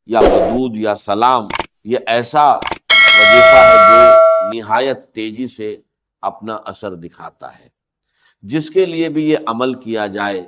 یا ودود یا سلام، یہ ایسا وظیفہ ہے جو نہایت تیزی سے اپنا اثر دکھاتا ہے۔ جس کے لیے بھی یہ عمل کیا جائے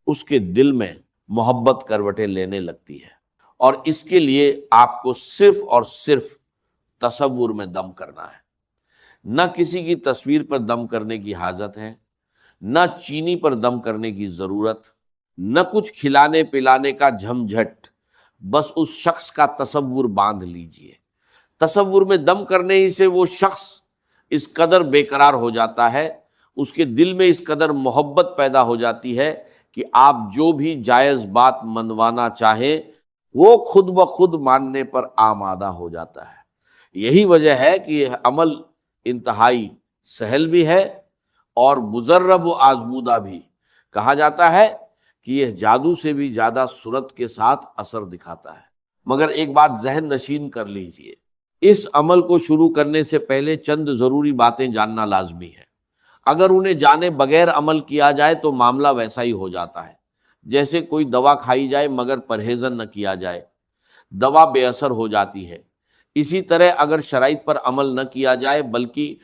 اس کے دل میں محبت کروٹیں لینے لگتی ہے، اور اس کے لیے آپ کو صرف اور صرف تصور میں دم کرنا ہے۔ نہ کسی کی تصویر پر دم کرنے کی حاجت ہے، نہ چینی پر دم کرنے کی ضرورت، نہ کچھ کھلانے پلانے کا جھمجھٹ، بس اس شخص کا تصور باندھ لیجئے۔ تصور میں دم کرنے ہی سے وہ شخص اس قدر بے قرار ہو جاتا ہے، اس کے دل میں اس قدر محبت پیدا ہو جاتی ہے کہ آپ جو بھی جائز بات منوانا چاہیں وہ خود بخود ماننے پر آمادہ ہو جاتا ہے۔ یہی وجہ ہے کہ یہ عمل انتہائی سہل بھی ہے اور مجرب و آزمودہ بھی۔ کہا جاتا ہے کہ یہ جادو سے بھی زیادہ سرعت کے ساتھ اثر دکھاتا ہے۔ مگر ایک بات ذہن نشین کر لیجئے، اس عمل کو شروع کرنے سے پہلے چند ضروری باتیں جاننا لازمی ہے۔ اگر انہیں جانے بغیر عمل کیا جائے تو معاملہ ویسا ہی ہو جاتا ہے جیسے کوئی دوا کھائی جائے مگر پرہیزن نہ کیا جائے، دوا بے اثر ہو جاتی ہے۔ اسی طرح اگر شرائط پر عمل نہ کیا جائے بلکہ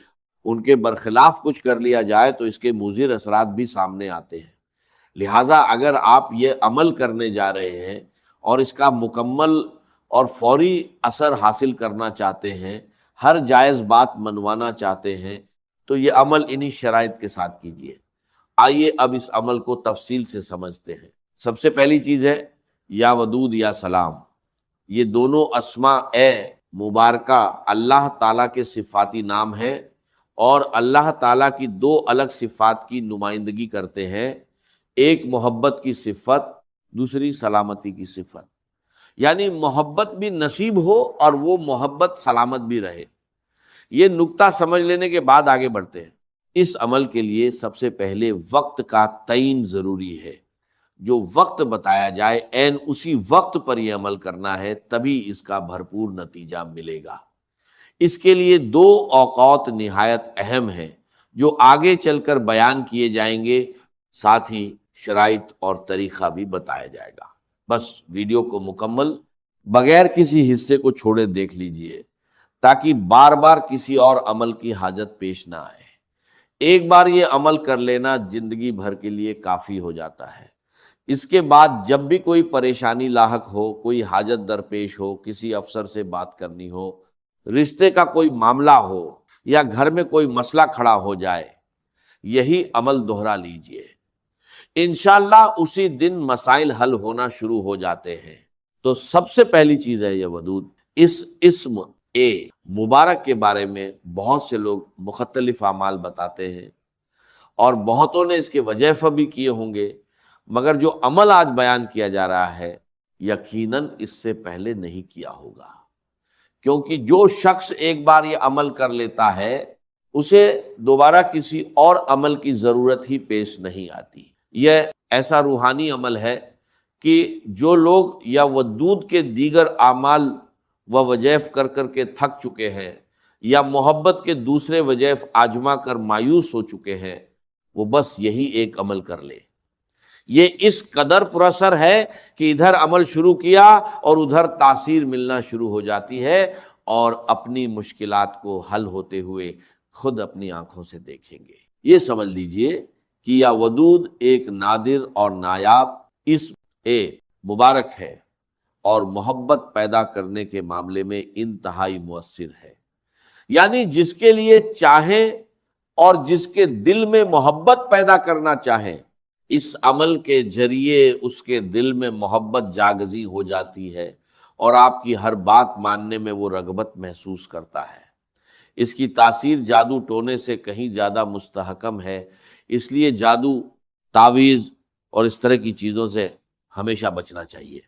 ان کے برخلاف کچھ کر لیا جائے تو اس کے مضر اثرات بھی سامنے آتے ہیں۔ لہٰذا اگر آپ یہ عمل کرنے جا رہے ہیں اور اس کا مکمل اور فوری اثر حاصل کرنا چاہتے ہیں، ہر جائز بات منوانا چاہتے ہیں، تو یہ عمل انہی شرائط کے ساتھ کیجیے۔ آئیے اب اس عمل کو تفصیل سے سمجھتے ہیں۔ سب سے پہلی چیز ہے یا ودود یا سلام۔ یہ دونوں اسماء مبارکہ اللہ تعالیٰ کے صفاتی نام ہیں اور اللہ تعالیٰ کی دو الگ صفات کی نمائندگی کرتے ہیں، ایک محبت کی صفت، دوسری سلامتی کی صفت۔ یعنی محبت بھی نصیب ہو اور وہ محبت سلامت بھی رہے۔ یہ نکتہ سمجھ لینے کے بعد آگے بڑھتے ہیں۔ اس عمل کے لیے سب سے پہلے وقت کا تعین ضروری ہے۔ جو وقت بتایا جائے عین اسی وقت پر یہ عمل کرنا ہے، تبھی اس کا بھرپور نتیجہ ملے گا۔ اس کے لیے دو اوقات نہایت اہم ہیں جو آگے چل کر بیان کیے جائیں گے، ساتھ ہی شرائط اور طریقہ بھی بتایا جائے گا۔ بس ویڈیو کو مکمل بغیر کسی حصے کو چھوڑے دیکھ لیجئے تاکہ بار بار کسی اور عمل کی حاجت پیش نہ آئے۔ ایک بار یہ عمل کر لینا زندگی بھر کے لیے کافی ہو جاتا ہے۔ اس کے بعد جب بھی کوئی پریشانی لاحق ہو، کوئی حاجت درپیش ہو، کسی افسر سے بات کرنی ہو، رشتے کا کوئی معاملہ ہو یا گھر میں کوئی مسئلہ کھڑا ہو جائے، یہی عمل دوہرا لیجئے۔ انشاءاللہ اسی دن مسائل حل ہونا شروع ہو جاتے ہیں۔ تو سب سے پہلی چیز ہے یہ ودود۔ اس اسم مبارک کے بارے میں بہت سے لوگ مختلف اعمال بتاتے ہیں اور بہتوں نے اس کے وظائف بھی کیے ہوں گے، مگر جو عمل آج بیان کیا جا رہا ہے یقیناً اس سے پہلے نہیں کیا ہوگا، کیونکہ جو شخص ایک بار یہ عمل کر لیتا ہے اسے دوبارہ کسی اور عمل کی ضرورت ہی پیش نہیں آتی۔ یہ ایسا روحانی عمل ہے کہ جو لوگ یا ودود کے دیگر اعمال و وظائف کر کر کے تھک چکے ہیں یا محبت کے دوسرے وظائف آزما کر مایوس ہو چکے ہیں، وہ بس یہی ایک عمل کر لے۔ یہ اس قدر پراثر ہے کہ ادھر عمل شروع کیا اور ادھر تاثیر ملنا شروع ہو جاتی ہے، اور اپنی مشکلات کو حل ہوتے ہوئے خود اپنی آنکھوں سے دیکھیں گے۔ یہ سمجھ لیجئے کہ یا ودود ایک نادر اور نایاب اسم مبارک ہے اور محبت پیدا کرنے کے معاملے میں انتہائی مؤثر ہے۔ یعنی جس کے لیے چاہیں اور جس کے دل میں محبت پیدا کرنا چاہیں، اس عمل کے ذریعے اس کے دل میں محبت جاگزی ہو جاتی ہے اور آپ کی ہر بات ماننے میں وہ رغبت محسوس کرتا ہے۔ اس کی تاثیر جادو ٹونے سے کہیں زیادہ مستحکم ہے، اس لیے جادو، تعویذ اور اس طرح کی چیزوں سے ہمیشہ بچنا چاہیے۔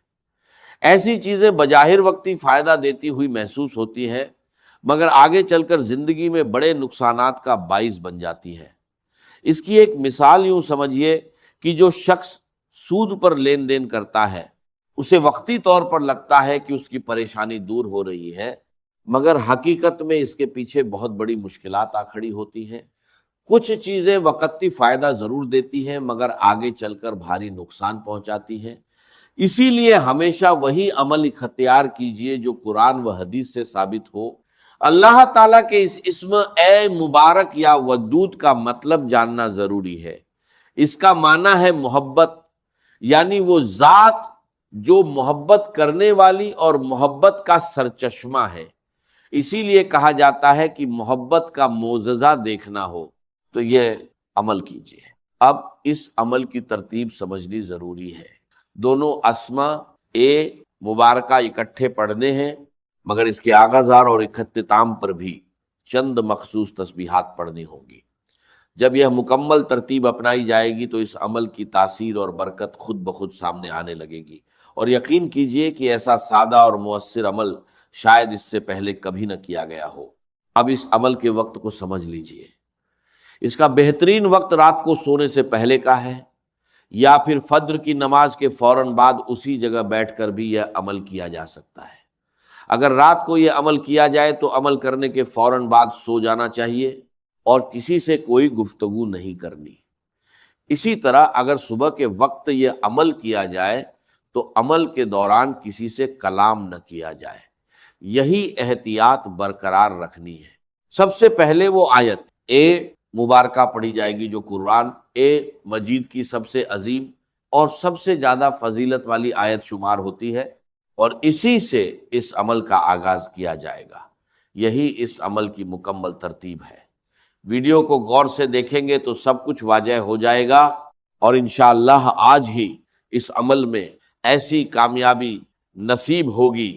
ایسی چیزیں بظاہر وقتی فائدہ دیتی ہوئی محسوس ہوتی ہیں، مگر آگے چل کر زندگی میں بڑے نقصانات کا باعث بن جاتی ہیں۔ اس کی ایک مثال یوں سمجھیے کہ جو شخص سود پر لین دین کرتا ہے، اسے وقتی طور پر لگتا ہے کہ اس کی پریشانی دور ہو رہی ہے، مگر حقیقت میں اس کے پیچھے بہت بڑی مشکلات آ کھڑی ہوتی ہیں۔ کچھ چیزیں وقتی فائدہ ضرور دیتی ہیں مگر آگے چل کر بھاری نقصان پہنچاتی ہیں۔ اسی لیے ہمیشہ وہی عمل اختیار کیجئے جو قرآن و حدیث سے ثابت ہو۔ اللہ تعالیٰ کے اس اسم اے مبارک یا ودود کا مطلب جاننا ضروری ہے۔ اس کا معنی ہے محبت، یعنی وہ ذات جو محبت کرنے والی اور محبت کا سرچشمہ ہے۔ اسی لیے کہا جاتا ہے کہ محبت کا معجزہ دیکھنا ہو تو یہ عمل کیجیے۔ اب اس عمل کی ترتیب سمجھنی ضروری ہے۔ دونوں اسما مبارکہ اکٹھے پڑھنے ہیں، مگر اس کے آغازار اور اختتام پر بھی چند مخصوص تسبیحات پڑھنی ہوں گی۔ جب یہ مکمل ترتیب اپنائی جائے گی تو اس عمل کی تاثیر اور برکت خود بخود سامنے آنے لگے گی، اور یقین کیجئے کہ ایسا سادہ اور مؤثر عمل شاید اس سے پہلے کبھی نہ کیا گیا ہو۔ اب اس عمل کے وقت کو سمجھ لیجئے۔ اس کا بہترین وقت رات کو سونے سے پہلے کا ہے، یا پھر فجر کی نماز کے فوراً بعد اسی جگہ بیٹھ کر بھی یہ عمل کیا جا سکتا ہے۔ اگر رات کو یہ عمل کیا جائے تو عمل کرنے کے فوراً بعد سو جانا چاہیے اور کسی سے کوئی گفتگو نہیں کرنی۔ اسی طرح اگر صبح کے وقت یہ عمل کیا جائے تو عمل کے دوران کسی سے کلام نہ کیا جائے۔ یہی احتیاط برقرار رکھنی ہے۔ سب سے پہلے وہ آیت مبارکہ پڑھی جائے گی جو قرآن مجید کی سب سے عظیم اور سب سے زیادہ فضیلت والی آیت شمار ہوتی ہے، اور اسی سے اس عمل کا آغاز کیا جائے گا۔ یہی اس عمل کی مکمل ترتیب ہے۔ ویڈیو کو غور سے دیکھیں گے تو سب کچھ واضح ہو جائے گا، اور انشاءاللہ آج ہی اس عمل میں ایسی کامیابی نصیب ہوگی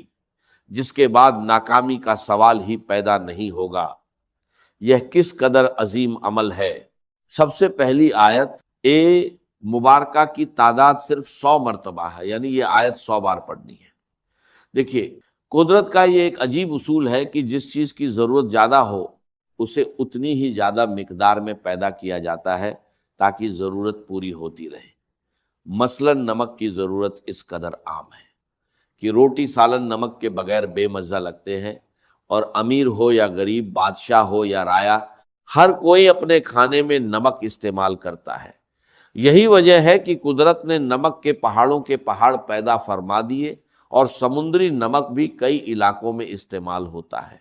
جس کے بعد ناکامی کا سوال ہی پیدا نہیں ہوگا۔ یہ کس قدر عظیم عمل ہے۔ سب سے پہلی آیت مبارکہ کی تعداد صرف 100 مرتبہ ہے، یعنی یہ آیت 100 بار پڑھنی ہے۔ دیکھیے، قدرت کا یہ ایک عجیب اصول ہے کہ جس چیز کی ضرورت زیادہ ہو اسے اتنی ہی زیادہ مقدار میں پیدا کیا جاتا ہے تاکہ ضرورت پوری ہوتی رہے۔ مثلا نمک کی ضرورت اس قدر عام ہے کہ روٹی سالن نمک کے بغیر بے مزہ لگتے ہیں، اور امیر ہو یا غریب، بادشاہ ہو یا رایا، ہر کوئی اپنے کھانے میں نمک استعمال کرتا ہے۔ یہی وجہ ہے کہ قدرت نے نمک کے پہاڑوں کے پہاڑ پیدا فرما دیے، اور سمندری نمک بھی کئی علاقوں میں استعمال ہوتا ہے۔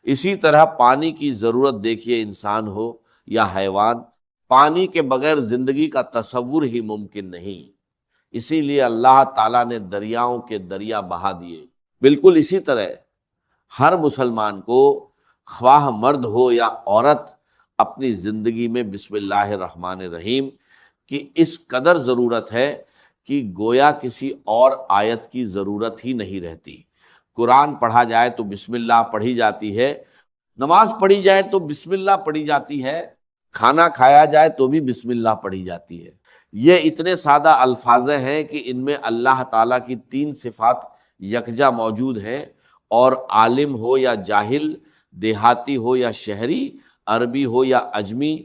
اسی طرح پانی کی ضرورت دیکھیے، انسان ہو یا حیوان، پانی کے بغیر زندگی کا تصور ہی ممکن نہیں۔ اسی لیے اللہ تعالیٰ نے دریاؤں کے دریا بہا دیے۔ بالکل اسی طرح ہر مسلمان کو، خواہ مرد ہو یا عورت، اپنی زندگی میں بسم اللہ الرحمن الرحیم کی اس قدر ضرورت ہے کہ گویا کسی اور آیت کی ضرورت ہی نہیں رہتی۔ قرآن پڑھا جائے تو بسم اللہ پڑھی جاتی ہے، نماز پڑھی جائے تو بسم اللہ پڑھی جاتی ہے، کھانا کھایا جائے تو بھی بسم اللہ پڑھی جاتی ہے۔ یہ اتنے سادہ الفاظ ہیں کہ ان میں اللہ تعالیٰ کی 3 صفات یکجا موجود ہیں، اور عالم ہو یا جاہل، دیہاتی ہو یا شہری، عربی ہو یا عجمی،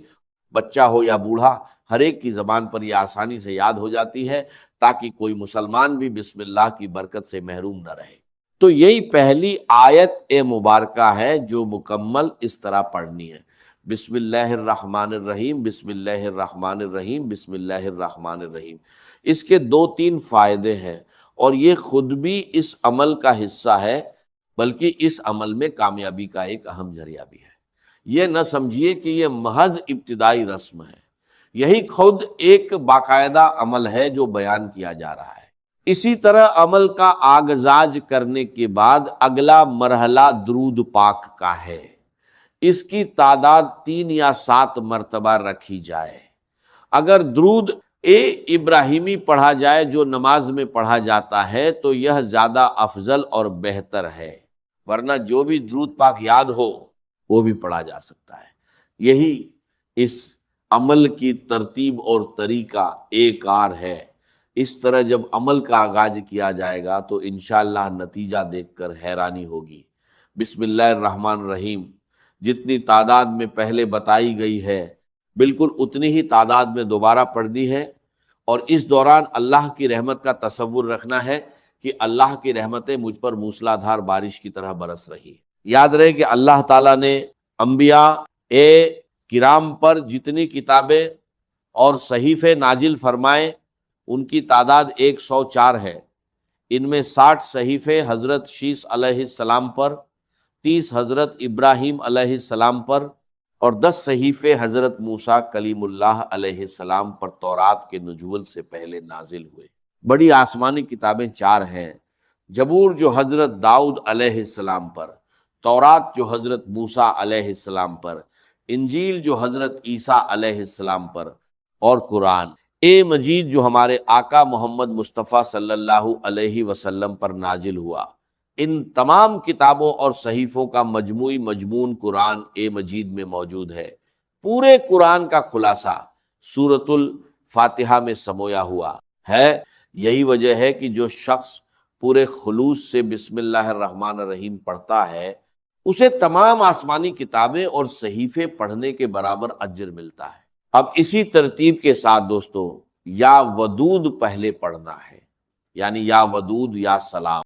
بچہ ہو یا بوڑھا، ہر ایک کی زبان پر یہ آسانی سے یاد ہو جاتی ہے تاکہ کوئی مسلمان بھی بسم اللہ کی برکت سے محروم نہ رہے۔ تو یہی پہلی آیت مبارکہ ہے جو مکمل اس طرح پڑھنی ہے، بسم اللہ الرحمن الرحیم، بسم اللہ الرحمن الرحیم، بسم اللہ الرحمن الرحیم۔ اس کے 2-3 فائدے ہیں، اور یہ خود بھی اس عمل کا حصہ ہے، بلکہ اس عمل میں کامیابی کا ایک اہم ذریعہ بھی ہے۔ یہ نہ سمجھیے کہ یہ محض ابتدائی رسم ہے، یہی خود ایک باقاعدہ عمل ہے جو بیان کیا جا رہا ہے۔ اسی طرح عمل کا آغاز کرنے کے بعد اگلا مرحلہ درود پاک کا ہے۔ اس کی تعداد 3 یا 7 مرتبہ رکھی جائے۔ اگر درود ابراہیمی پڑھا جائے جو نماز میں پڑھا جاتا ہے تو یہ زیادہ افضل اور بہتر ہے، ورنہ جو بھی درود پاک یاد ہو وہ بھی پڑھا جا سکتا ہے۔ یہی اس عمل کی ترتیب اور طریقہ ایک کار ہے۔ اس طرح جب عمل کا آغاز کیا جائے گا تو انشاءاللہ نتیجہ دیکھ کر حیرانی ہوگی۔ بسم اللہ الرحمن الرحیم جتنی تعداد میں پہلے بتائی گئی ہے، بالکل اتنی ہی تعداد میں دوبارہ پڑھنی ہے، اور اس دوران اللہ کی رحمت کا تصور رکھنا ہے کہ اللہ کی رحمتیں مجھ پر موسلادھار بارش کی طرح برس رہی۔ یاد رہے کہ اللہ تعالیٰ نے انبیاء کرام پر جتنی کتابیں اور صحیفے نازل فرمائے ان کی تعداد 104 ہے، ان میں 60 صحیفے حضرت شیس علیہ السلام پر، 30 حضرت ابراہیم علیہ السلام پر، اور 10 صحیفے حضرت موسیٰ کلیم اللہ علیہ السلام پر تورات کے نزول سے پہلے نازل ہوئے۔ بڑی آسمانی کتابیں 4 ہیں، زبور جو حضرت داؤد علیہ السلام پر، تورات جو حضرت موسیٰ علیہ السلام پر، انجیل جو حضرت عیسیٰ علیہ السلام پر، اور قرآن مجید جو ہمارے آقا محمد مصطفیٰ صلی اللہ علیہ وسلم پر نازل ہوا۔ ان تمام کتابوں اور صحیفوں کا مجموعی مضمون قرآن مجید میں موجود ہے۔ پورے قرآن کا خلاصہ سورۃ الفاتحہ میں سمویا ہوا ہے۔ یہی وجہ ہے کہ جو شخص پورے خلوص سے بسم اللہ الرحمن الرحیم پڑھتا ہے اسے تمام آسمانی کتابیں اور صحیفے پڑھنے کے برابر اجر ملتا ہے۔ اب اسی ترتیب کے ساتھ دوستو یا ودود پہلے پڑھنا ہے، یعنی یا ودود یا سلام۔